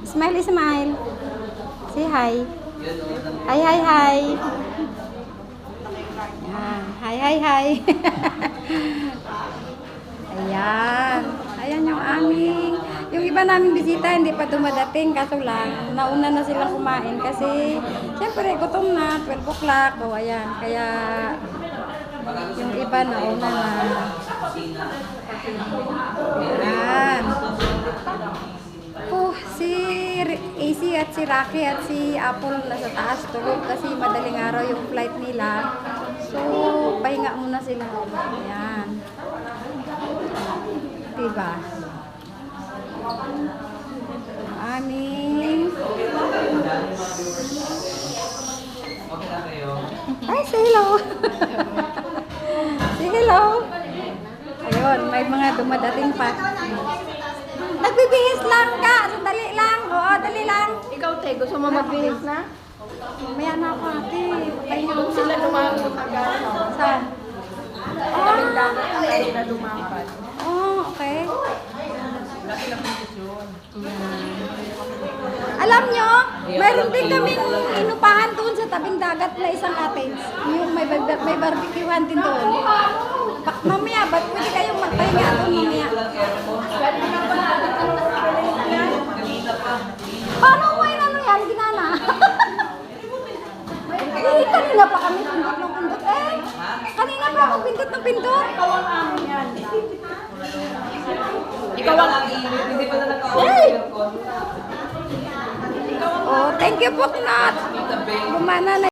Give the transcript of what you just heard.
Smiley, smile. Say hi. Hi, hi, hi. Yan. Hi, hi, hi. Ayan. Ayan yung aming... Yung iba naming bisita, hindi pa dumadating. Kaso lang, nauna na silang kumain. Kasi, syempre, gutom na. 12 o'clock. O, ayan. Kaya, yung iba nauna na. Ayan. Oh, si AC at si Rocky at si Apple nasa taas tulog kasi madaling araw yung flight nila. So, pahinga muna sila. Ayan. Diba? Aming. Ay, say hello. Say hello. Ayun, may mga dumadating pa. Nagbibihis lang ka. Sandali lang. Oo, dali lang. Ikaw, te, gusto mo magbihis na? Maya na ako, ate. Pahinga Doon sila lumakot agad. Saan? Daming dagat tayo na lumakad. Oh, okay. Laki lang posisyon. Alam nyo, mayroon din kaming inupahan doon sa tabing dagat na isang cottage. Yung may barbecuehan din doon. Mamaya, ba't pwede kayong magpahinga doon mamaya? Paano mo yun ano yan? Ginana? Eh, kanina pa kami pindot ng pindot eh. Kanina pa ako pindot ng pindot. Ikaw ang amin yan. Ikaw ang hindi pa na Oh, thank you po, Knot. Gumana na.